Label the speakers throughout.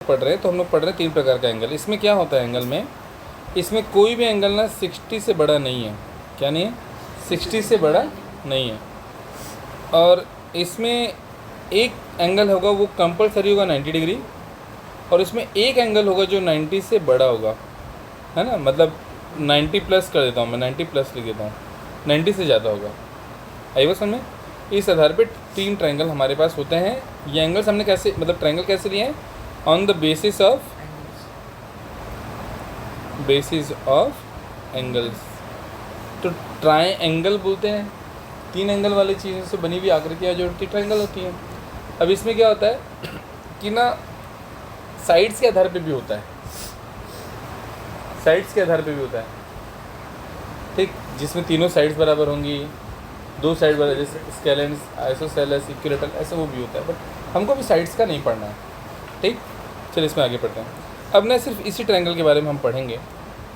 Speaker 1: पढ़ रहे हैं तो हम लोग पढ़ रहे हैं 3 प्रकार का एंगल। इसमें क्या होता है एंगल में, इसमें कोई भी एंगल ना 60 से बड़ा नहीं है। क्या नहीं है? 60 से बड़ा नहीं है। और इसमें एक एंगल होगा वो कंपलसरी होगा 90 डिग्री, और इसमें एक एंगल होगा जो 90 से बड़ा होगा, है ना। मतलब 90 प्लस कर देता हूँ मैं, 90 प्लस लिख देता हूँ, 90 से ज़्यादा होगा। आई बस में इस आधार पे 3 ट्रायंगल हमारे पास होते हैं। ये एंगल्स हमने कैसे, मतलब ट्रायंगल कैसे लिए हैं? On the basis of angles. तो ट्रायंगल बोलते हैं 3 एंगल वाली चीज़ों से बनी हुई आकृतियाँ जो ट्रायंगल होती हैं। अब इसमें क्या होता है कि ना साइड्स के आधार पे भी होता है, साइड्स के आधार पे भी होता है, ठीक। जिसमें तीनों साइड्स बराबर होंगी, 2 साइड बराबर, जैसे स्केलेंस, आइसोसेलेस, इक्विलेटरल, ऐसा वो भी होता है। बट हमको भी साइड्स का नहीं पढ़ना है, ठीक। चलिए इसमें आगे पढ़ते हैं। अब ना सिर्फ इसी ट्रायंगल के बारे में हम पढ़ेंगे।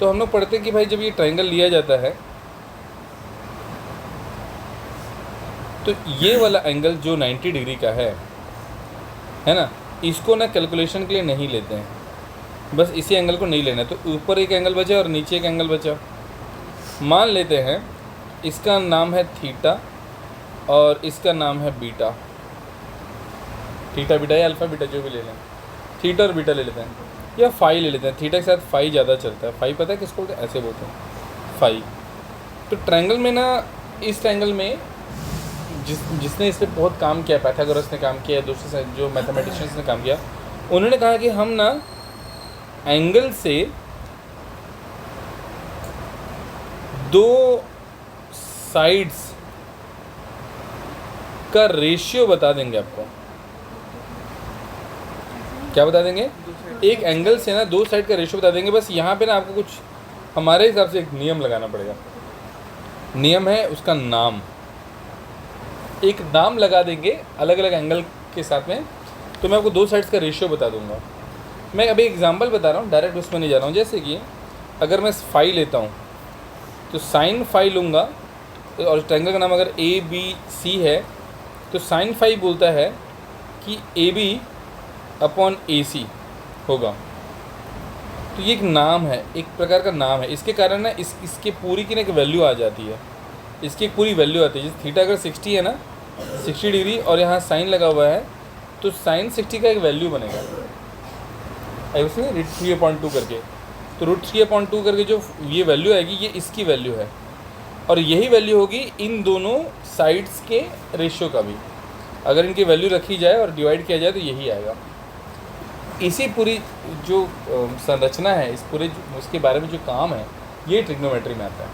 Speaker 1: तो हम लोग पढ़ते हैं कि भाई जब ये ट्रायंगल लिया जाता है तो ये वाला एंगल जो 90 डिग्री का है ना, इसको ना कैलकुलेशन के लिए नहीं लेते हैं, बस इसी एंगल को नहीं लेना है। तो ऊपर एक एंगल बचा और नीचे एक एंगल बचा। मान लेते हैं इसका नाम है थीटा और इसका नाम है बीटा। थीटा बीटा या अल्फ़ा बीटा जो भी ले लें, थीटा और बीटा ले लेते हैं, या फाई ले लेते हैं। थीटा के साथ फाई ज़्यादा चलता है। फाई पता है किसको बोलते हैं? ऐसे बोलते हैं, फाई। तो ट्रायंगल में ना, इस ट्रायंगल में जिसने इस पर बहुत काम किया, पाइथागोरस ने काम किया, दूसरे जो मैथमेटिशियंस ने काम किया, उन्होंने कहा कि हम ना एंगल से 2 साइड्स का रेशियो बता देंगे आपको। क्या बता देंगे? एक एंगल से ना 2 साइड का रेशियो बता देंगे। बस यहाँ पे ना आपको कुछ हमारे हिसाब से एक नियम लगाना पड़ेगा। नियम है उसका नाम, एक नाम लगा देंगे अलग अलग एंगल के साथ में। तो मैं आपको 2 साइड्स का रेशियो बता दूंगा। मैं अभी एग्जांपल बता रहा हूँ, डायरेक्ट उसमें नहीं जा रहा हूँ। जैसे कि अगर मैं फाई लेता हूँ तो साइन फाई लूँगा, और ट्रायंगल का नाम अगर ABC है तो साइन फाई बोलता है कि AB अपॉन AC होगा। तो ये एक नाम है, एक प्रकार का नाम है। इसके कारण ना इसके पूरी की ना एक वैल्यू आ जाती है, इसकी एक पूरी वैल्यू आती है। जैसे थीटा अगर 60 है ना, 60 डिग्री, और यहाँ साइन लगा हुआ है, तो साइन 60 का एक वैल्यू बनेगा उसमें √3/2 करके। तो √3/2 करके जो ये वैल्यू आएगी, ये इसकी वैल्यू है, और यही वैल्यू होगी इन दोनों साइड्स के रेशियो का भी। अगर इनकी वैल्यू रखी जाए और डिवाइड किया जाए तो यही आएगा। इसी पूरी जो संरचना है, इस पूरे उसके बारे में जो काम है, ये ट्रिग्नोमेट्री में आता है,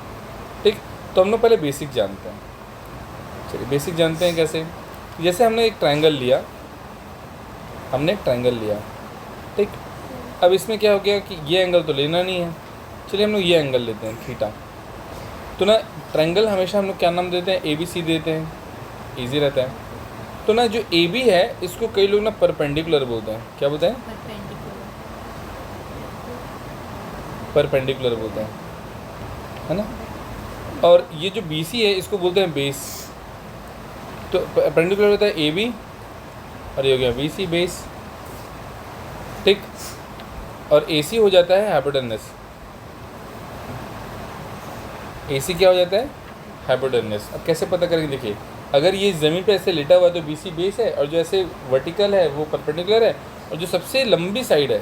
Speaker 1: ठीक। तो हम लोग पहले बेसिक जानते हैं। चलिए बेसिक जानते हैं कैसे। जैसे हमने एक ट्रायंगल लिया, ठीक। अब इसमें क्या हो गया कि ये एंगल तो लेना नहीं है, चलिए हम लोग ये एंगल लेते हैं, थीटा। तो ना ट्रायंगल हमेशा हम लोग क्या नाम देते हैं? ABC देते हैं, ईजी रहता है। तो ना जो AB है इसको कई लोग ना परपेंडिकुलर बोलते हैं। क्या बोलते हैं? परपेंडिकुलर बोलते हैं, है ना। और ये जो BC है इसको बोलते हैं बेस। तो परपेंडिकुलर होता है AB, और ये हो गया BC बेस, ठीक। और AC हो जाता है हाइपोटेनस। AC क्या हो जाता है? हाइपोटेनस। अब कैसे पता करेंगे? देखिए, अगर ये ज़मीन पे ऐसे लेटा हुआ है तो BC बेस है, और जो ऐसे वर्टिकल है वो परपेंडिकुलर है, और जो सबसे लंबी साइड है,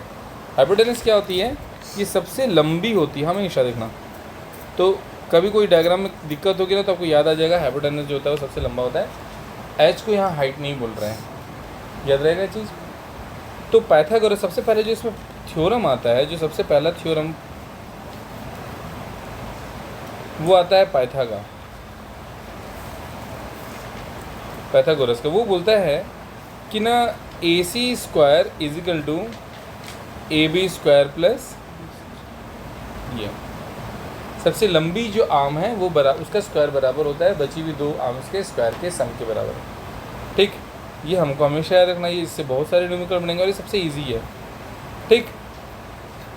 Speaker 1: हाइपोटेनस क्या होती है? ये सबसे लंबी होती है, हमेशा देखना। तो कभी कोई डायग्राम में दिक्कत होगी ना तो आपको याद आ जाएगा, हाइपोटेनस जो होता है वो सबसे लंबा होता है। H को यहाँ हाइट नहीं बोल रहे हैं, याद रहेगा चीज़। तो पाइथागोरस सबसे पहले जो इसमें थ्योरम आता है, जो सबसे पहला थ्योरम वो आता है पाइथागोरस का। वो बोलता है कि ना AC² = AB² प्लस ये सबसे लंबी जो आर्म है वो उसका स्क्वायर बराबर होता है बची हुई 2 आर्म्स के स्क्वायर के सम के बराबर, ठीक। ये हमको हमेशा याद रखना, ये इससे बहुत सारे न्यूमेरिकल बनेंगे और ये सबसे इजी है, ठीक।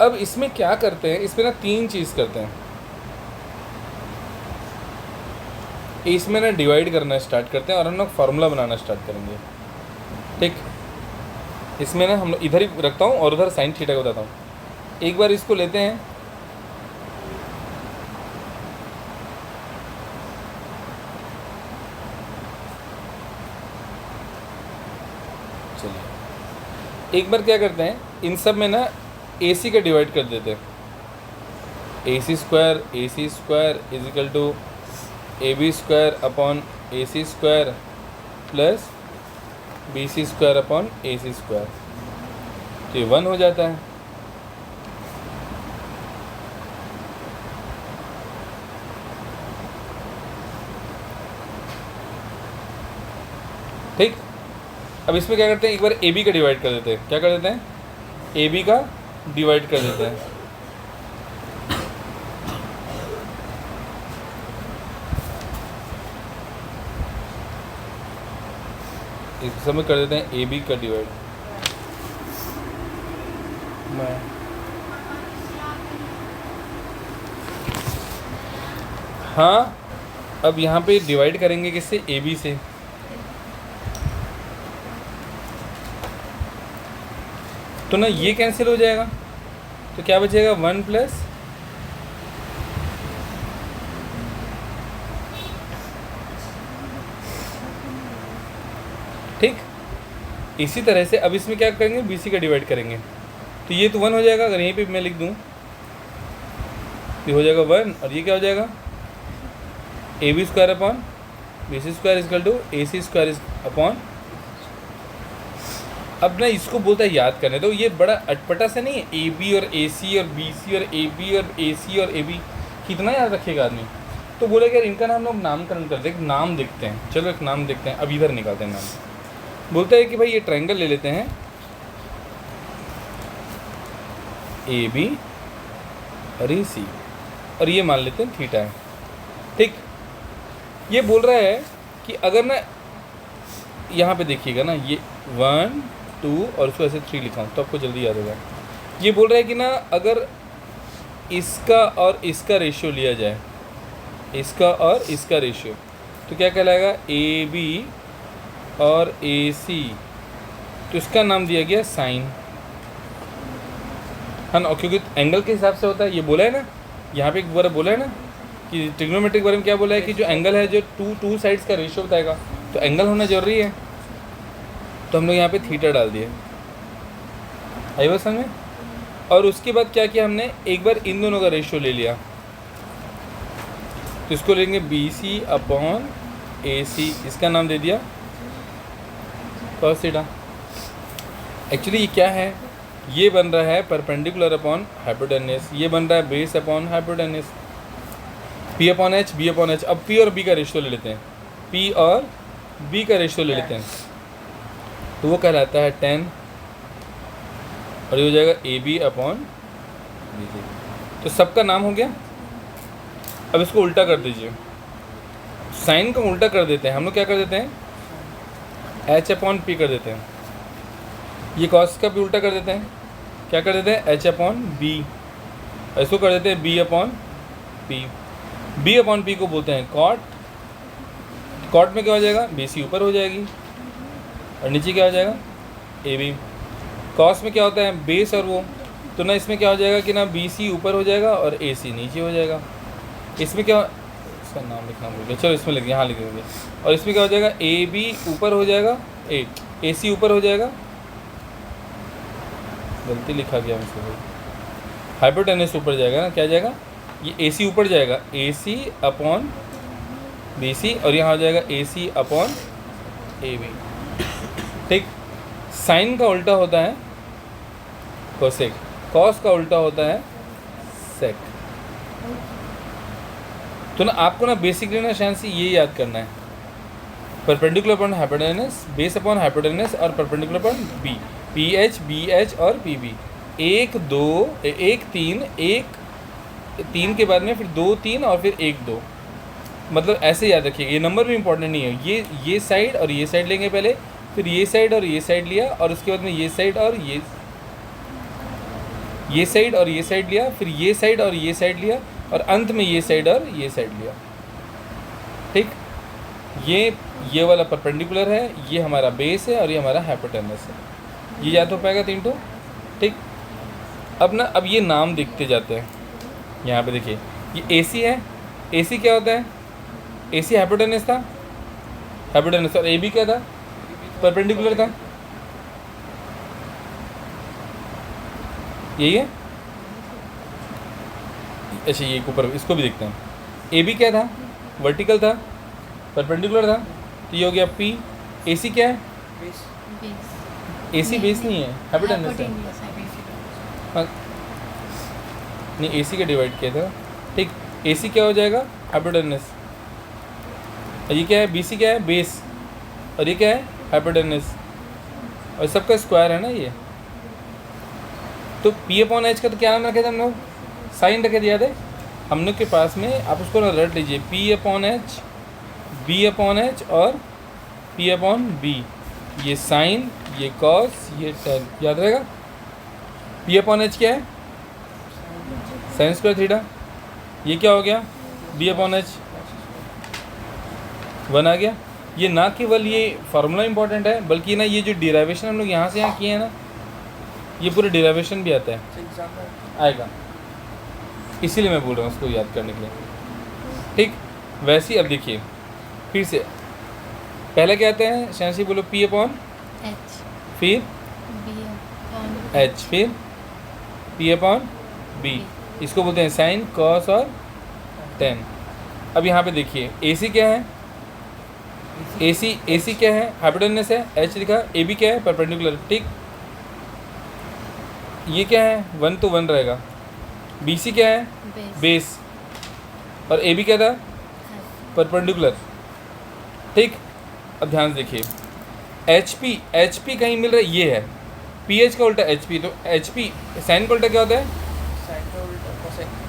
Speaker 1: अब इसमें क्या करते हैं? इसमें ना 3 चीज़ करते हैं। इसमें ना डिवाइड करना स्टार्ट करते हैं और हम लोग फार्मूला बनाना स्टार्ट करेंगे, ठीक। इसमें ना हम लोग इधर ही रखता हूँ और उधर साइन थीटा का बताता हूँ। एक बार इसको लेते हैं, चलिए एक बार क्या करते हैं, इन सब में ना AC का डिवाइड कर देते हैं। AC square is equal to AB square upon AC square plus BC square upon AC square, तो ये 1 हो जाता है। ठीक, अब इसमें क्या करते हैं, एक बार AB का डिवाइड कर देते हैं। क्या कर देते हैं, AB का डिवाइड कर देते हैं। इस समय कर देते हैं AB का डिवाइड। हाँ, अब यहाँ पे डिवाइड करेंगे किससे, AB से। तो ना ये कैंसिल हो जाएगा, तो क्या बचेगा 1 प्लस ठीक। इसी तरह से अब इसमें क्या करेंगे, BC का डिवाइड करेंगे, तो ये तो 1 हो जाएगा। अगर यहीं पे मैं लिख दूँ ये हो जाएगा 1, और ये क्या हो जाएगा AB square upon BC square is equal to AC square is upon. अब ना इसको बोलता है याद करने, तो ये बड़ा अटपटा से नहीं है, AB और AC और BC और AB और AC और AB, कितना याद रखेगा आदमी। तो बोले कि यार इनका नाम लोग नामकरण करते हैं, नाम देखते हैं। चलो एक नाम देखते हैं, अब इधर निकालते हैं नाम। बोलता है कि भाई ये ट्रायंगल ले लेते हैं AB और AC, और ये मान लेते हैं थीटा है। ठीक, ये बोल रहा है कि अगर ना यहाँ पे देखिएगा ना, ये 1 2 और उसको ऐसे 3 लिखा हूँ तो आपको जल्दी याद होगा। ये बोल रहा है कि ना अगर इसका और इसका रेशियो लिया जाए, इसका और इसका रेशियो, तो क्या कहलाएगा, AB और AC, तो इसका नाम दिया गया साइन, है ना, क्योंकि एंगल के हिसाब से होता है। ये बोला है ना, यहाँ पे एक बार बोला है ना कि ट्रिग्नोमेट्रिक बारे में क्या बोला है कि जो एंगल है जो टू साइड्स का रेशियो बताएगा, तो एंगल होना जरूरी है। तो हम लोग यहाँ पे थीटा डाल दिए, आई बात समझ में। और उसके बाद क्या किया हमने, एक बार इन दोनों का रेशियो ले लिया, तो इसको लेंगे BC अपॉन AC, इसका नाम दे दिया cos थीटा। एक्चुअली ये क्या है, ये बन रहा है परपेंडिकुलर अपॉन हाइपोटेन्यूस, ये बन रहा है base upon hypotenuse, P upon H B upon H। अब P और B का रेशियो ले लेते हैं, P और B का रेशियो ले लेते हैं, तो वो कहलाता है 10, और ये हो जाएगा AB अपॉन BC। तो सबका नाम हो गया। अब इसको उल्टा कर दीजिए, साइन को उल्टा कर देते हैं हम लोग। क्या कर देते हैं, H अपॉन P कर देते हैं। ये कॉस का भी उल्टा कर देते हैं, क्या कर देते हैं, H अपॉन B, इसको कर देते हैं B upon P। B upon P को बोलते हैं कॉट। कॉट में क्या हो जाएगा, BC ऊपर हो जाएगी और नीचे क्या हो जाएगा, AB। कॉस में क्या होता है, बेस और वो, तो ना इसमें क्या हो जाएगा कि ना BC ऊपर हो जाएगा और AC नीचे हो जाएगा। इसमें क्या, इसका नाम लिखना भूल गया, चलो इसमें लिख, यहाँ लिख देंगे। और इसमें क्या हो जाएगा, AB ऊपर हो जाएगा, AC ऊपर हो जाएगा, गलती लिखा गया मुझसे, हाइपोटेन्यूस ऊपर जाएगा ना, क्या जाएगा, ये AC ऊपर जाएगा, AC अपॉन BC, और यहाँ हो जाएगा AC अपॉन AB। ठीक, साइन का उल्टा होता है कोसेक, कॉस का उल्टा होता है सेक। तो ना आपको ना बेसिकली ना शायद से ये याद करना है, perpendicular upon hypotenuse, base upon hypotenuse, और perpendicular upon B, PH BH और PB। 1 2 1 3 1 3 के बाद में फिर 2 3 और फिर 1 2, मतलब ऐसे याद रखिएगा। ये नंबर भी इंपॉर्टेंट नहीं है, ये साइड और ये साइड लेंगे पहले, फिर ये साइड और ये साइड लिया, और उसके बाद में ये साइड और ये साइड और ये साइड लिया, फिर ये साइड और ये साइड लिया, और अंत में ये साइड और ये साइड लिया। ठीक, ये वाला परपेंडिकुलर है, ये हमारा बेस है और ये हमारा हाइपोटेन्यूस है। ये याद हो पाएगा 3 तो, ठीक। अब ना अब ये नाम देखते जाते हैं। यहाँ पे देखिए ये AC है, AC क्या होता है? AC हाइपोटेनस था, हाइपोटेनस, और AB क्या था? परपेंडिकुलर था। यही है। अच्छा ये ऊपर इसको भी देखते हैं। AB क्या था? वर्टिकल था, परपेंडिकुलर था, तो ये हो गया P। AC क्या है? AC बेस नहीं है, हाइपोटेनस है। हाँ, नहीं AC का डिवाइड किया था, ठीक। AC क्या हो जाएगा? हाइपोटेनस। और ये क्या है? BC क्या है? बेस। और ये क्या है? हाइपोटेनस। और सबका स्क्वायर है ना ये। तो P/H का तो क्या नाम रखे थे हम लोग? साइन रखे दिया थे हम लोग के पास में। आप उसको ना रट लीजिए, P/H, B/H और P/B। ये साइन, ये कॉस, ये टेन, याद रहेगा। P/H क्या है? Sign square theta. ये क्या हो गया? B/H 1 आ गया। ये ना केवल ये फार्मूला इंपॉर्टेंट है, बल्कि ना ये जो डिराइवेशन हम लोग यहाँ से यहाँ किए हैं ना, ये पूरे डिराइवेशन भी आता है, आएगा। इसीलिए मैं बोल रहा हूँ उसको याद करने के लिए, ठीक। वैसे ही अब देखिए फिर से, पहले क्या आते हैं शांसी बोलो? P/H, फिर H, फिर P/B। इसको बोलते हैं साइन, कॉस और टेन। अब यहाँ पे देखिए AC क्या है? AC क्या है? हाइपोटेनस है, H लिखा। AB क्या है? परपेंडिकुलर, ठीक। ये क्या है? 1 तो 1 रहेगा। BC क्या है? बेस। और AB क्या था? परपेंडिकुलर, ठीक। अब ध्यान से देखिए, HP कहीं मिल रहा है, ये है। PH का उल्टा HP, तो HP साइन का उल्टा क्या होता है?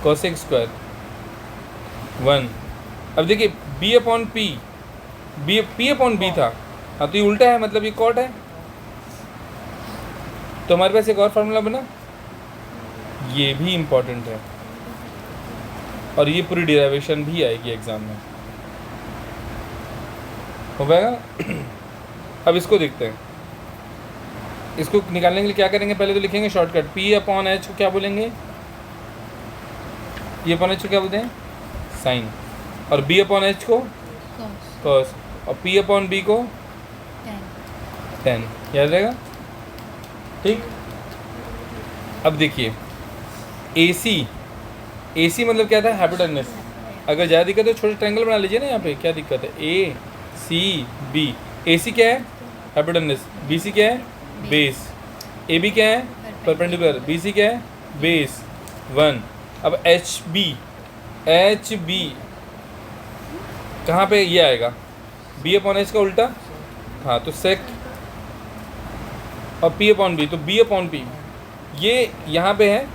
Speaker 1: Cosec square 1। अब देखिए P/B था, हाँ, तो ये उल्टा है, मतलब ये कॉट है। तो हमारे पास एक और फार्मूला बना, ये भी इम्पोर्टेंट है, और ये पूरी डिराइवेशन भी आएगी एग्जाम में, हो पाएगा। अब इसको देखते हैं। इसको निकालने के लिए क्या करेंगे? पहले तो लिखेंगे शॉर्टकट, P/H को क्या बोलेंगे? P/H को क्या बोलते हैं? साइन। और B/H को कॉस। और P/B को टेन, याद रहेगा, ठीक। अब देखिए AC मतलब क्या था? हाइपोटेनस। अगर ज़्यादा दिक्कत है तो छोटे ट्रायंगल बना लीजिए ना, यहाँ पे क्या दिक्कत है? ACB। AC क्या है? हाइपोटेनस। BC क्या है? बेस। AB क्या है? परपेंडिकुलर। BC क्या है? बेस 1। अब HB कहाँ पे ये आएगा? B/H का उल्टा, हाँ, तो सेक। और P/B, तो B/P ये यहाँ पे है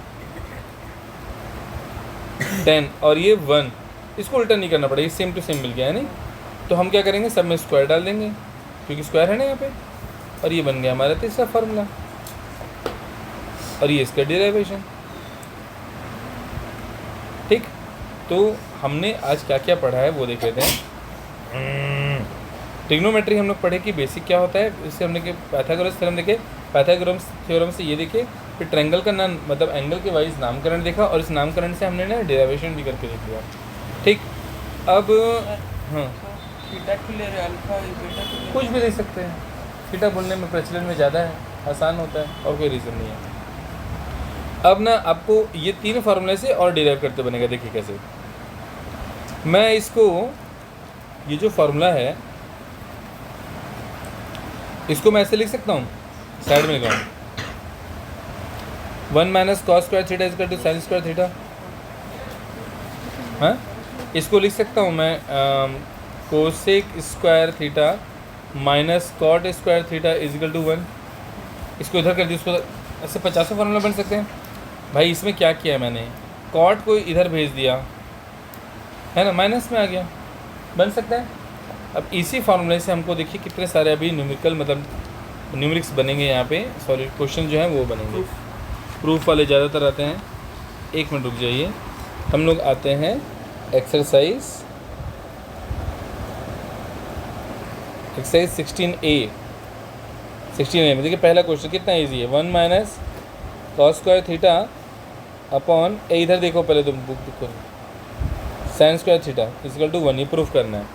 Speaker 1: 10 और ये 1। इसको उल्टा नहीं करना पड़ेगा, सेम टू सेम मिल गया है नहीं। तो हम क्या करेंगे? सब में स्क्वायर डाल देंगे, क्योंकि स्क्वायर है ना यहाँ पे। और ये बन गया हमारा तीसरा फार्मूला, और ये इसका डेरिवेशन, ठीक। तो हमने आज क्या क्या पढ़ा है वो देख लेते हैं। ट्रिग्नोमेट्री हम लोग पढ़े कि बेसिक क्या होता है, इससे हमने कि पाइथागोरस थ्योरम देखे, पाइथागोरस थ्योरम से ये देखे, फिर ट्रायंगल का नाम मतलब एंगल के वाइज नामकरण देखा, और इस नामकरण से हमने ना डेरिवेशन भी करके देख लिया, ठीक। अब हाँ, कुछ भी देख सकते हैं, थीटा बोलने में प्रचलन में ज़्यादा है, आसान होता है, और कोई रीज़न नहीं है। अब ना आपको ये 3 फार्मूले से और डिराइव करते बनेगा। देखिए कैसे, मैं इसको, ये जो फार्मूला है इसको मैं ऐसे लिख सकता हूँ, साइड में लिखा 1 - cos square theta equal to sine square theta. हाँ, इसको लिख सकता हूँ मैं cosec square theta minus cot square theta equal to 1। इसको इधर कर दिया, उसको ऐसे 50 फार्मूला बन सकते हैं। भाई इसमें क्या किया है मैंने? कॉट को इधर भेज दिया है ना, माइनस में आ गया, बन सकता है। अब इसी फार्मूले से हमको देखिए कितने सारे अभी न्यूमेरिकल मतलब न्यूमेरिक्स बनेंगे यहाँ पे, सॉरी क्वेश्चन जो हैं वो बनेंगे। प्रूफ वाले ज़्यादातर आते हैं। 1 मिनट रुक जाइए, हम लोग आते हैं एक्सरसाइज 16A। 69 में देखिए पहला क्वेश्चन कितना ईजी है, 1 minus cos square theta upon इधर देखो पहले तुम बुक देखो, sine square theta equal to 1, ये प्रूफ करना है।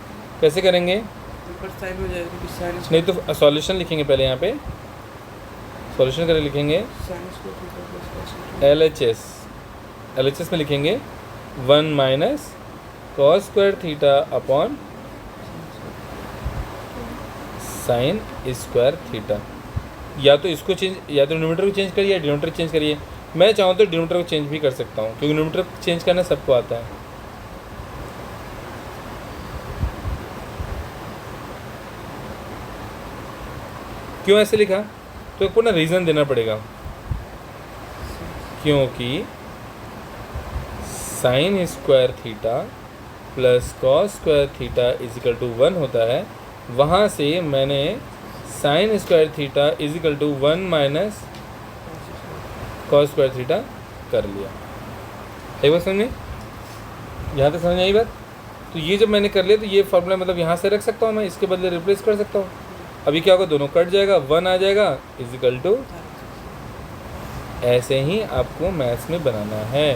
Speaker 1: कैसे करेंगे,
Speaker 2: साइन हो जाएगा क्योंकि साइन
Speaker 1: नहीं तो सॉल्यूशन लिखेंगे पहले, यहाँ पे सॉल्यूशन करके लिखेंगे LHS में लिखेंगे 1 minus cos square theta upon sine square theta. या तो इसको चेंज, या तो डिनोमिनेटर को चेंज करिए या डिनोमिनेटर चेंज करिए। मैं चाहूँ तो डिनोमिनेटर को चेंज भी कर सकता हूँ क्योंकि डिनोमिनेटर चेंज करना सबको आता है। क्यों ऐसे लिखा, तो आपको ना रीज़न देना पड़ेगा, क्योंकि sine square theta plus cos square theta is equal to 1 होता है, वहाँ से मैंने sine square theta is equal to 1 minus cos square theta कर लिया। एक बात समझे, यहाँ तक समझ आई बात। तो ये जब मैंने कर लिया तो ये फॉर्मूला मतलब यहाँ से रख सकता हूँ मैं, इसके बदले रिप्लेस कर सकता हूँ। अभी क्या होगा, दोनों कट जाएगा, 1 आ जाएगा इजिकल टू, ऐसे ही आपको मैथ्स में बनाना है।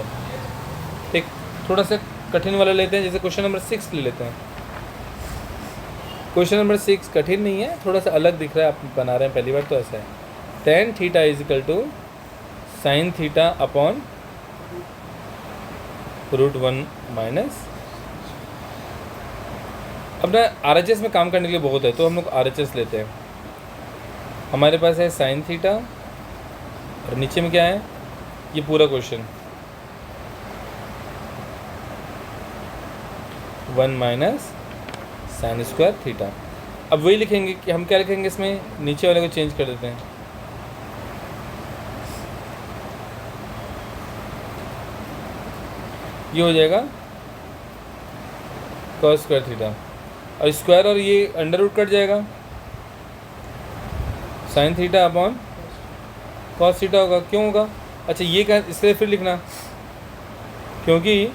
Speaker 1: ठीक, थोड़ा सा कठिन वाला लेते हैं, जैसे क्वेश्चन नंबर 6 ले लेते हैं। क्वेश्चन नंबर 6 कठिन नहीं है, थोड़ा सा अलग दिख रहा है, आप बना रहे हैं पहली बार तो ऐसा है। tan theta is equal to sine theta upon √1 minus. अब ना RHS में काम करने के लिए बहुत है, तो हम लोग RHS लेते हैं। हमारे पास है साइन थीटा और नीचे में क्या है, ये पूरा question 1 minus sign square theta. अब वही लिखेंगे कि हम क्या लिखेंगे इसमें, नीचे वाले को चेंज कर देते हैं। ये हो जाएगा कॉस स्क्वायर थीटा और स्क्वायर और ये अंडर रूट कट जाएगा, sign theta upon cos theta होगा। क्यों होगा, अच्छा ये क्या, इससे फिर लिखना, क्योंकि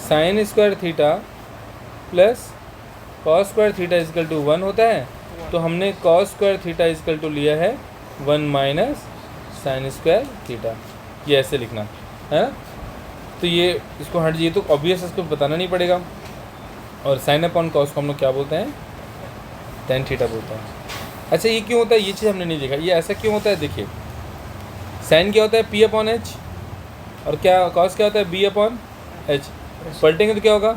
Speaker 1: sine square theta plus cos square theta is equal to 1 होता है, तो हमने cos square theta is equal to लिया है 1 माइनस साइन स्क्वायर थीटा। ये ऐसे लिखना है ना, तो ये इसको हट जाइए, तो ऑब्वियस इसको बताना नहीं पड़ेगा। और साइन अपॉन कॉस को हम लोग क्या बोलते हैं, टेन थीटा बोलते हैं। अच्छा ये क्यों होता है, ये चीज़ हमने नहीं देखा, ये ऐसा क्यों होता है। देखिए साइन क्या होता है, P अपॉन एच, और क्या कॉस क्या होता है, B अपॉन एच। पलटेंगे तो क्या होगा,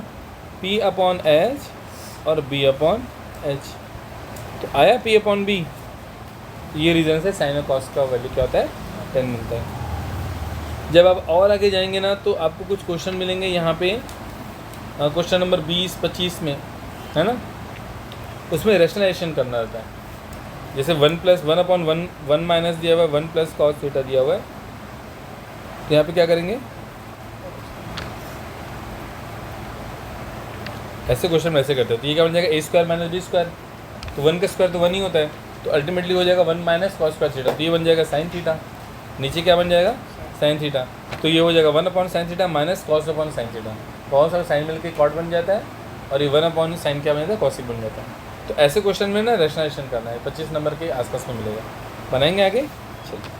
Speaker 1: P अपॉन एच और B अपॉन एच। तो आया P अपॉन B, ये रीज़न से साइन और कॉस का वैल्यू क्या होता है, 10 मिलता है। जब आप और आगे जाएंगे ना तो आपको कुछ क्वेश्चन मिलेंगे यहाँ पे, क्वेश्चन नंबर 20-25 में है ना, उसमें रेशनलाइजेशन करना रहता है। जैसे 1 प्लस 1 अपॉन 1 माइनस दिया हुआ है, 1 प्लस कॉस थीटा दिया हुआ है, तो यहाँ पे क्या करेंगे, ऐसे क्वेश्चन में ऐसे करते हो। तो ये क्या बन जाएगा, a square minus b square, तो 1 का स्क्वायर तो 1 ही होता है, तो अल्टीमेटली हो जाएगा 1 माइनस कॉस स्क्वायर थीटा, तो ये बन जाएगा साइन थीटा, नीचे क्या बन जाएगा साइन थीटा, तो ये हो जाएगा 1 upon sine theta minus cos upon sine theta. Cos और साइन मिलकर कॉट बन जाता है, और ये 1 अपॉन साइन क्या बन जाता है, कॉसिक बन जाता है। तो ऐसे क्वेश्चन में ना रेशनलाइजेशन करना है, 25 नंबर के आसपास में मिलेगा। बनाएंगे आगे, चलिए।